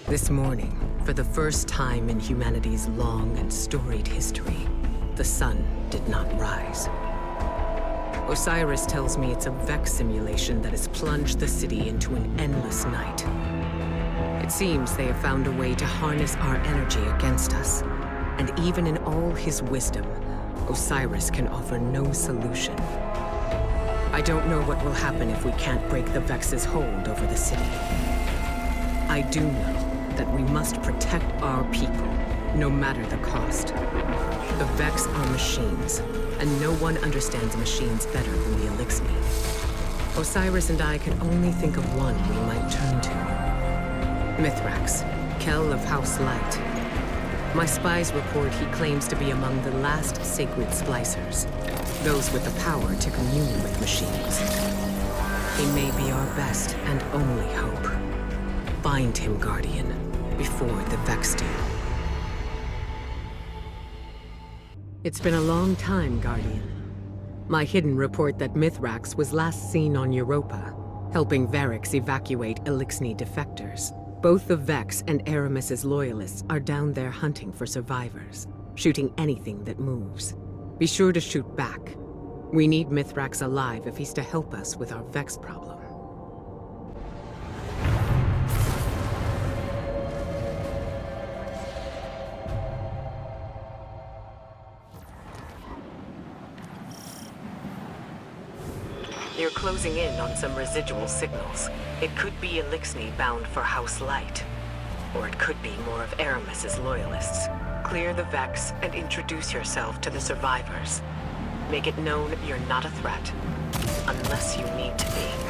This morning, for the first time in humanity's long and storied history, the sun did not rise. Osiris tells me it's a Vex simulation that has plunged the city into an endless night. It seems they have found a way to harness our energy against us. And even in all his wisdom, Osiris can offer no solution. I don't know what will happen if we can't break the Vex's hold over the city. I do know that we must protect our people, no matter the cost. The Vex are machines, and no one understands machines better than the Elixni. Osiris and I can only think of one we might turn to. Mithrax, Kell of House Light. My spies report he claims to be among the last sacred Splicers, those with the power to commune with machines. He may be our best and only hope. Find him, Guardian, before the Vex do. It's been a long time, Guardian. My hidden report that Mithrax was last seen on Europa, helping Varix evacuate Elixni defectors. Both the Vex and Aramis's loyalists are down there hunting for survivors, shooting anything that moves. Be sure to shoot back. We need Mithrax alive if he's to help us with our Vex problem. You're closing in on some residual signals. It could be Elixni bound for House Light. Or it could be more of Aramis's loyalists. Clear the Vex and introduce yourself to the survivors. Make it known you're not a threat. Unless you need to be.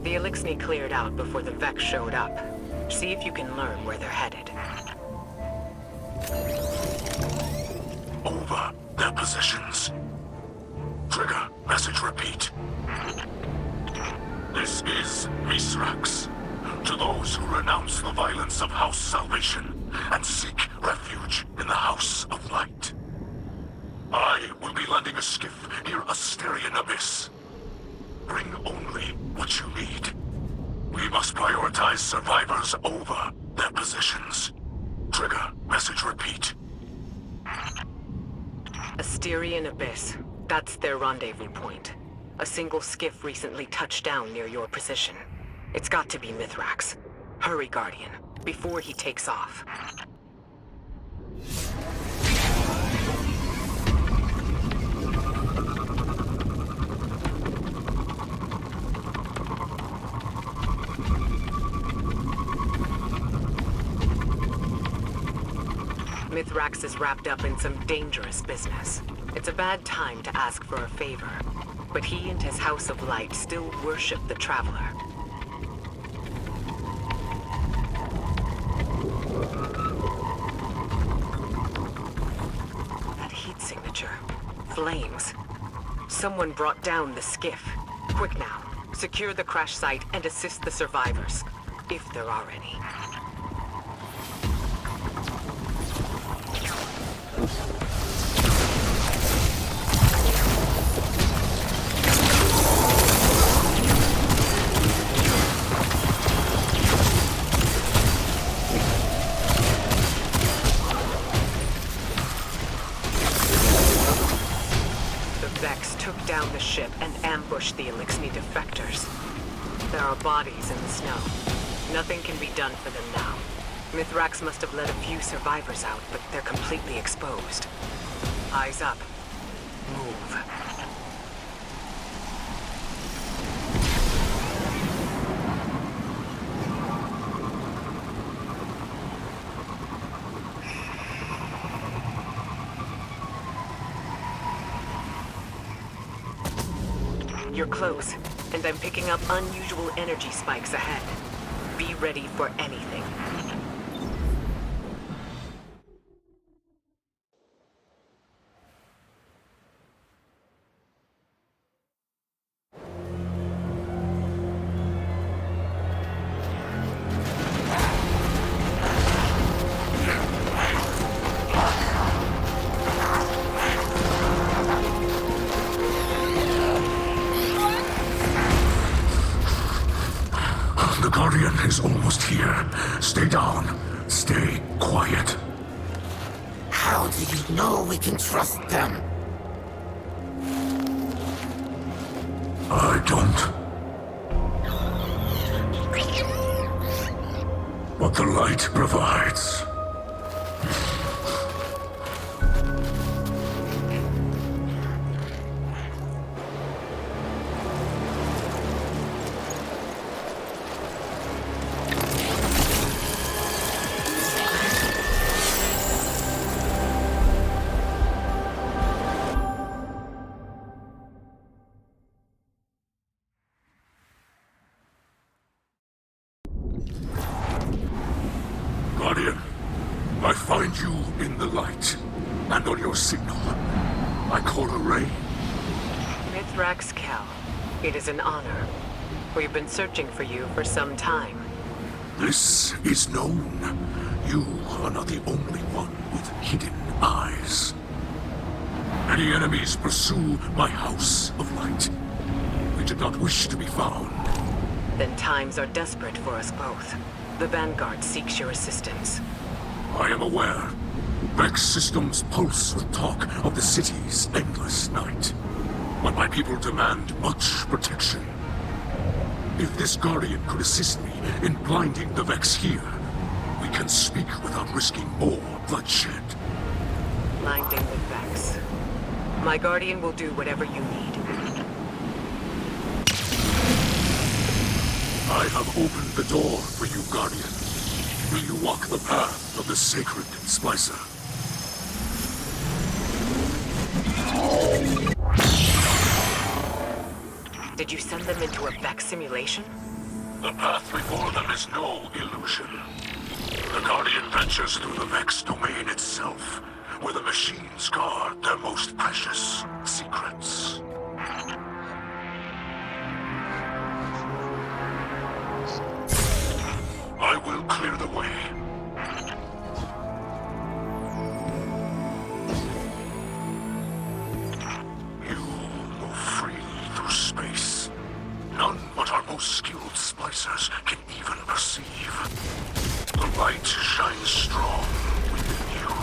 The Elixni cleared out before the Vex showed up. See if you can learn where they're headed. Over their positions. Trigger, message repeat. This is Mithrax. To those who renounce the violence of House Salvation and seek refuge in the House of Light. I will be landing a skiff near Asterian Abyss. Bring only what you need. We must prioritize survivors over their positions. Trigger, message repeat. Asterian Abyss. That's their rendezvous point. A single skiff recently touched down near your position. It's got to be Mithrax. Hurry, Guardian, before he takes off. Mithrax is wrapped up in some dangerous business. It's a bad time to ask for a favor, but he and his House of Light still worship the Traveler. That heat signature. Flames. Someone brought down the skiff. Quick now. Secure the crash site and assist the survivors, if there are any. Vex took down the ship and ambushed the Elixni defectors. There are bodies in the snow. Nothing can be done for them now. Mithrax must have let a few survivors out, but they're completely exposed. Eyes up. Move. You're close, and I'm picking up unusual energy spikes ahead. Be ready for anything. stay quiet. How do you know we can trust them? I don't. What the light provides. Guardian, I find you in the light, and on your signal. I call a ray. Mithrax Kel, it is an honor. We've been searching for you for some time. This is known. You are not the only one with hidden eyes. Many enemies pursue my house of light. We did not wish to be found. Then times are desperate for us both. The Vanguard seeks your assistance. I am aware. Vex systems pulse with talk of the city's endless night. But my people demand much protection. If this Guardian could assist me in blinding the Vex here, we can speak without risking more bloodshed. Blinding the Vex. My Guardian will do whatever you need. I have opened the door for you, Guardian. Will you walk the path of the sacred Splicer? Did you send them into a Vex simulation? The path before them is no illusion. The Guardian ventures through the Vex domain itself, where the machines guard their most precious secrets. I will clear the way. You move freely through space. None but our most skilled splicers can even perceive. The light shines strong within you.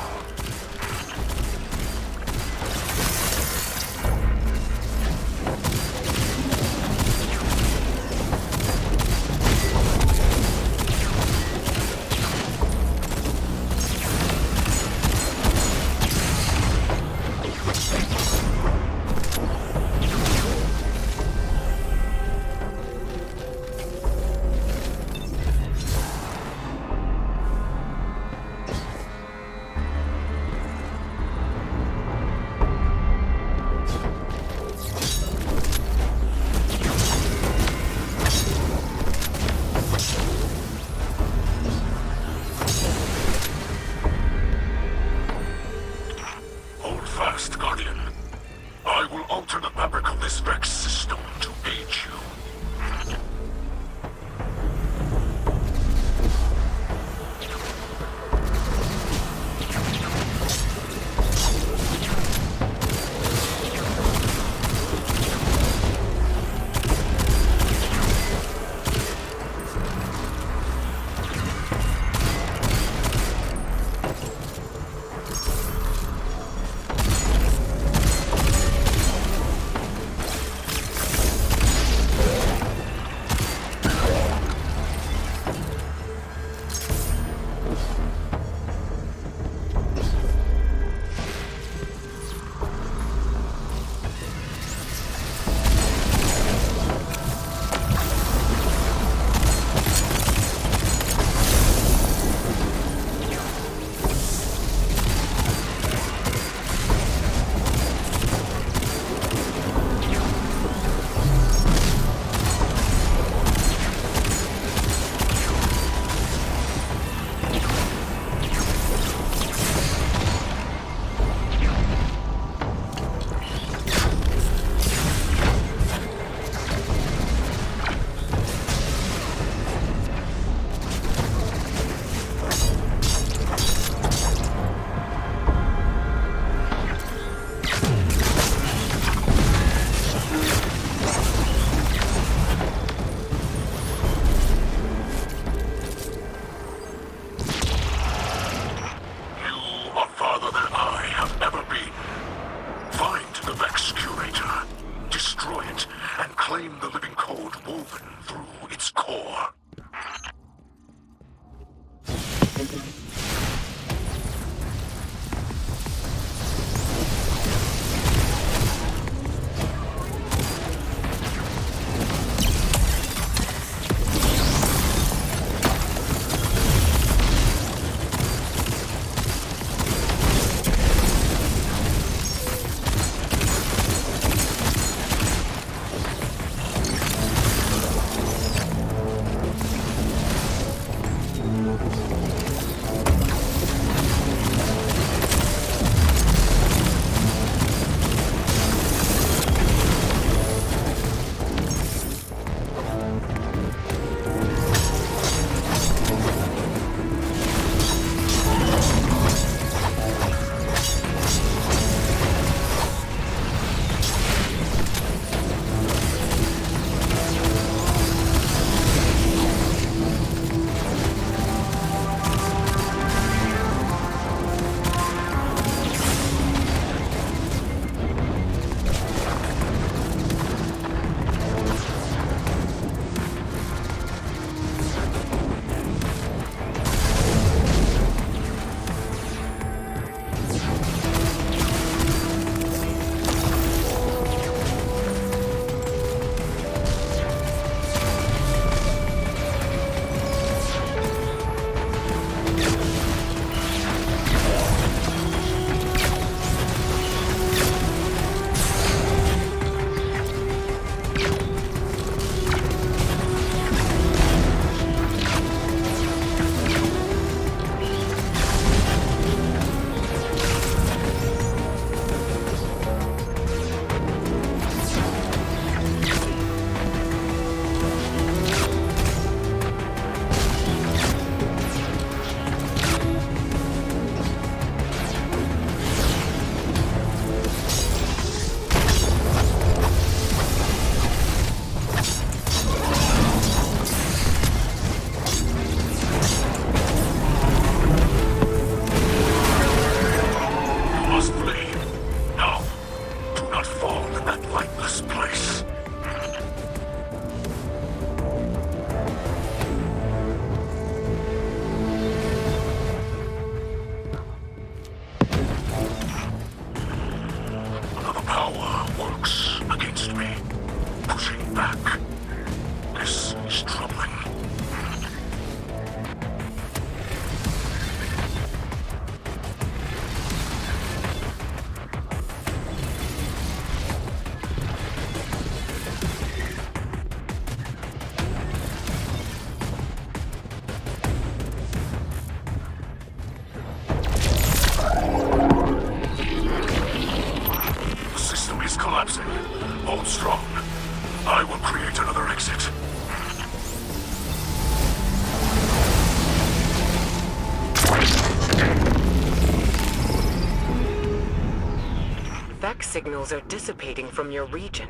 Vex signals are dissipating from your region.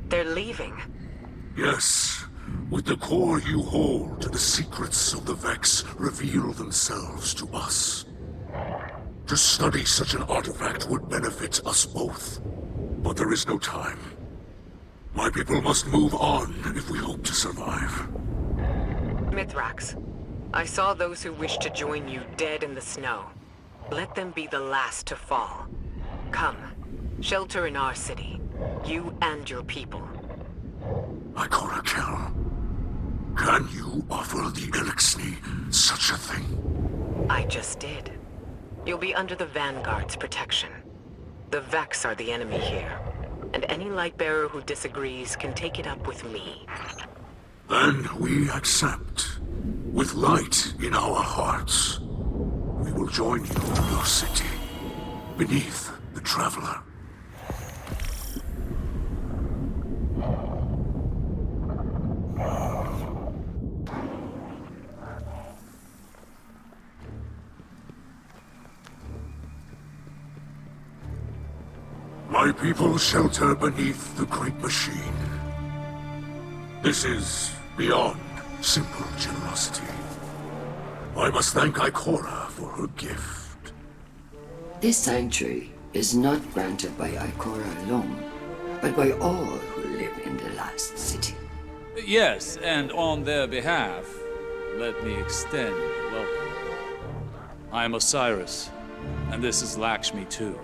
They're leaving. Yes. With the core you hold, the secrets of the Vex reveal themselves to us. To study such an artifact would benefit us both. But there is no time. My people must move on if we hope to survive. Mithrax, I saw those who wished to join you dead in the snow. Let them be the last to fall. Come, shelter in our city. You and your people. Ikora Kel, can you offer the Elixni such a thing? I just did. You'll be under the Vanguard's protection. The Vex are the enemy here, and any Lightbearer who disagrees can take it up with me. Then we accept. With light in our hearts, we will join you to your city, beneath the Traveler. My people shelter beneath the Great Machine. This is beyond simple generosity. I must thank Ikora for her gift. This sanctuary is not granted by Ikora alone, but by all who live in the last city. Yes, and on their behalf, let me extend welcome. I am Osiris, and this is Lakshmi too.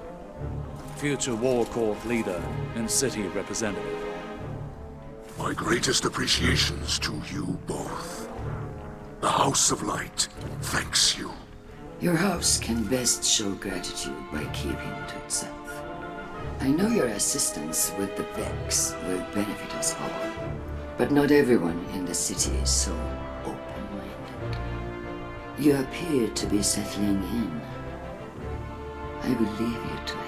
Future War Court leader and city representative. My greatest appreciations to you both. The House of Light thanks you. Your house can best show gratitude by keeping to itself. I know your assistance with the Vex will benefit us all, but not everyone in the city is so open-minded. You appear to be settling in. I will leave you to it.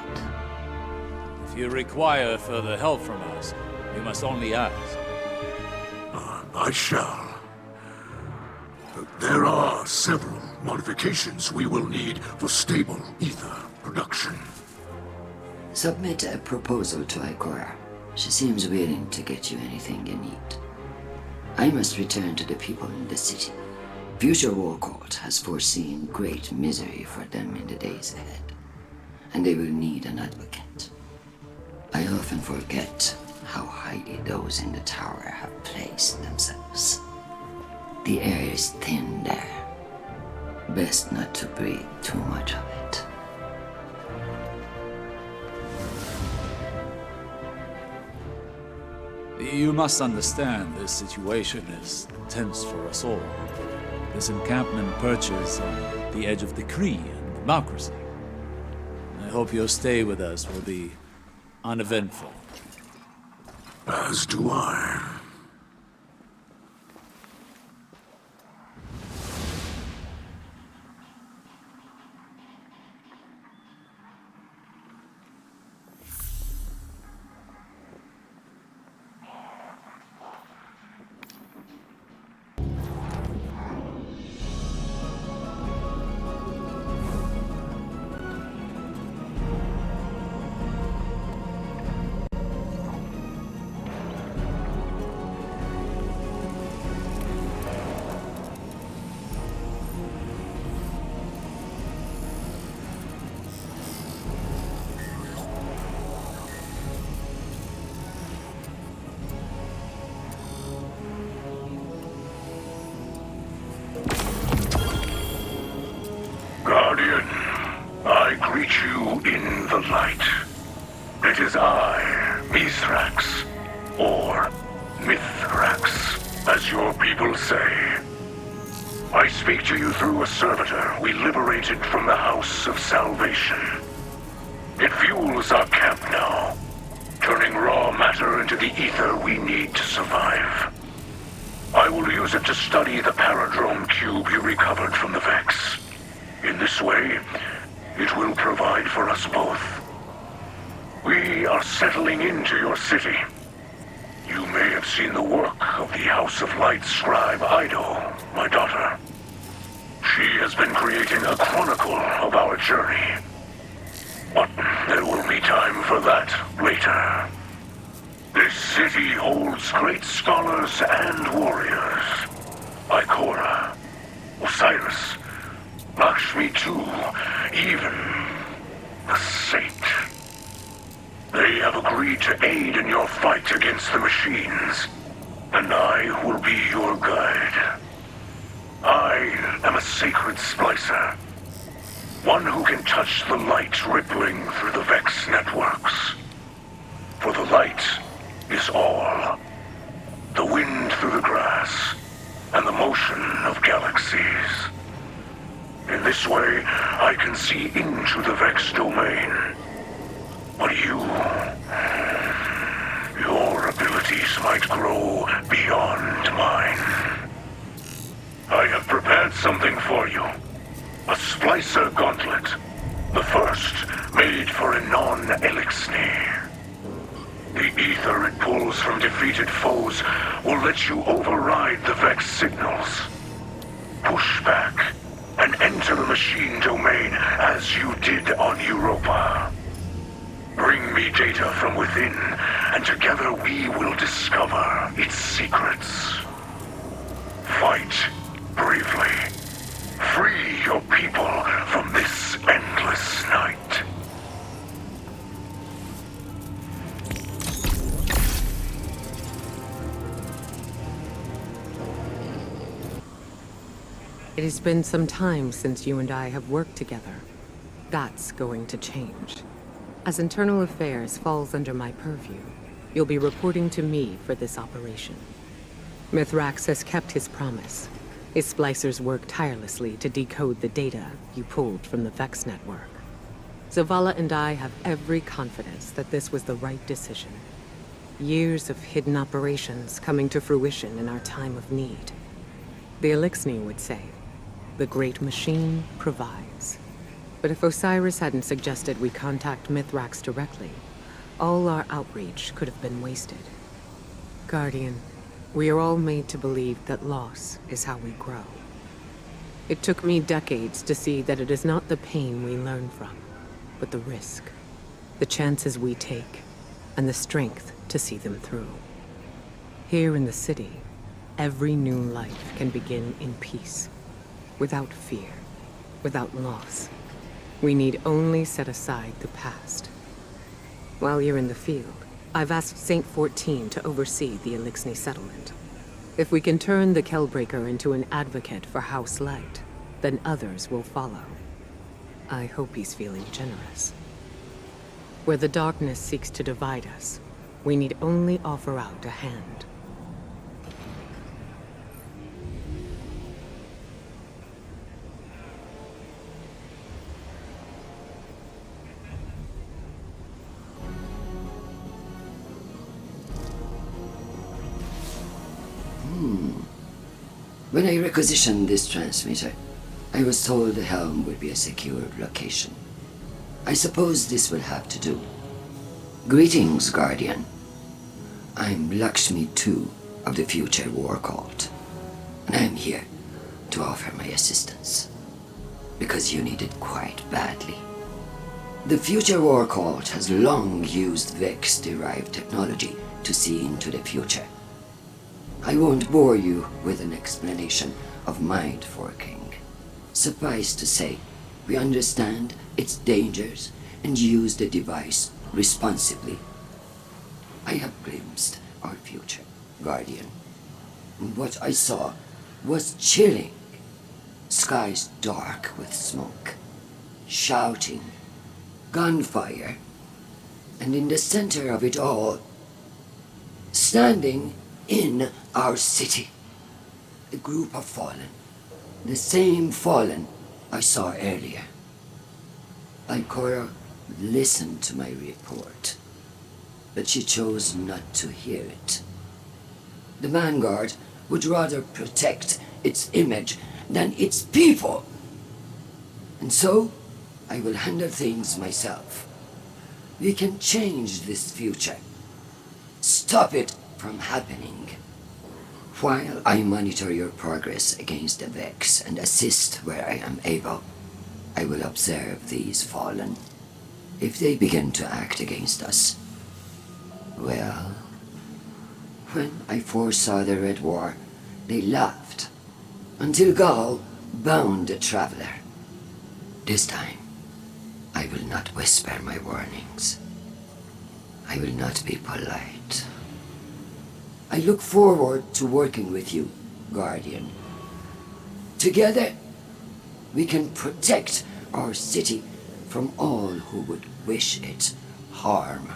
If you require further help from us, you must only ask. I shall. There are several modifications we will need for stable ether production. Submit a proposal to Ikora. She seems willing to get you anything you need. I must return to the people in the city. Future War Court has foreseen great misery for them in the days ahead, and they will need an advocate. I often forget how highly those in the tower have placed themselves. The air is thin there. Best not to breathe too much of it. You must understand this situation is tense for us all. This encampment perches on the edge of decree and democracy. I hope your stay with us will be uneventful. As do I. Guardian, I greet you in the light. It is I, Mithrax, or Mithrax, as your people say. I speak to you through a servitor we liberated from the House of Salvation. It fuels our camp now, turning raw matter into the ether we need to survive. I will use it to study the paradrome cube you recovered from the Vex. In this way, it will provide for us both. We are settling into your city. You may have seen the work of the House of Light scribe Ido, my daughter. She has been creating a chronicle of our journey. But there will be time for that later. This city holds great scholars and warriors. Ikora, Osiris, Lakshmi too, even the saint. They have agreed to aid in your fight against the machines, and I will be your guide. I am a sacred Splicer, one who can touch the light rippling through the Vex networks. For the light is all. The wind through the grass, and the motion of galaxies. In this way, I can see into the Vex domain. But your abilities might grow beyond mine. I have prepared something for you. A Splicer gauntlet. The first made for a non-Elixni. The ether it pulls from defeated foes will let you override the Vex signals. Push back and enter the machine domain as you did on Europa. Bring me data from within, and together we will discover its secrets. Fight bravely. Free your people from this endless night. It has been some time since you and I have worked together. That's going to change. As internal affairs falls under my purview, you'll be reporting to me for this operation. Mithrax has kept his promise. His splicers work tirelessly to decode the data you pulled from the Vex network. Zavala and I have every confidence that this was the right decision. Years of hidden operations coming to fruition in our time of need. The Elixni would say, the great machine provides. But if Osiris hadn't suggested we contact Mithrax directly, all our outreach could have been wasted. Guardian, we are all made to believe that loss is how we grow. It took me decades to see that it is not the pain we learn from, but the risk, the chances we take, and the strength to see them through. Here in the city, every new life can begin in peace, without fear, without loss. We need only set aside the past. While you're in the field, I've asked Saint 14 to oversee the Elixni settlement. If we can turn the Kellbreaker into an advocate for House Light, then others will follow. I hope he's feeling generous. Where the darkness seeks to divide us, we need only offer out a hand. When I requisitioned this transmitter, I was told the helm would be a secured location. I suppose this will have to do. Greetings, Guardian. I'm Lakshmi II of the Future War Cult, and I'm here to offer my assistance, because you need it quite badly. The Future War Cult has long used Vex-derived technology to see into the future. I won't bore you with an explanation of mind forking. Suffice to say, we understand its dangers and use the device responsibly. I have glimpsed our future, Guardian, and what I saw was chilling. Skies dark with smoke, shouting, gunfire, and in the center of it all, standing in our city, a group of fallen, the same fallen I saw earlier. Ikora listened to my report, but she chose not to hear it. The Vanguard would rather protect its image than its people. And so, I will handle things myself. We can change this future. Stop it from happening. While I monitor your progress against the Vex and assist where I am able, I will observe these fallen. If they begin to act against us, well, when I foresaw the Red War, they laughed, until Gaul bound the traveler. This time, I will not whisper my warnings. I will not be polite. I look forward to working with you, Guardian. Together, we can protect our city from all who would wish it harm.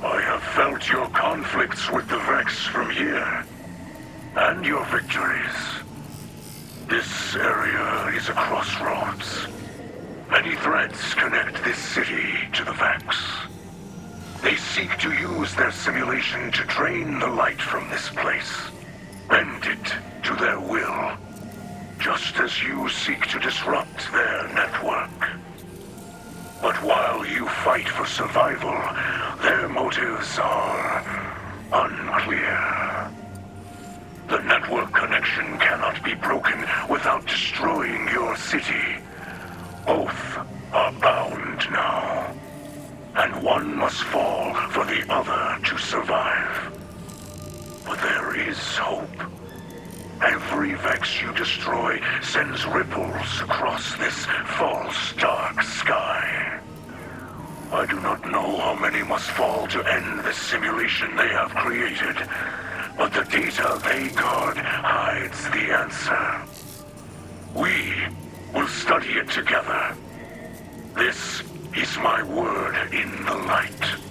I have felt your conflicts with the Vex from here, and your victories. This area is a crossroads. Many threads connect this city to the Vex. They seek to use their simulation to drain the light from this place, bend it to their will, just as you seek to disrupt their network. But while you fight for survival, their motives are unclear. The network connection cannot be broken without destroying your city. Both are bound now, and one must fall for the other to survive. But there is hope. Every Vex you destroy sends ripples across this false dark sky. I do not know how many must fall to end this simulation they have created, but the data they guard hides the answer. We will study it together. This is my word in the light.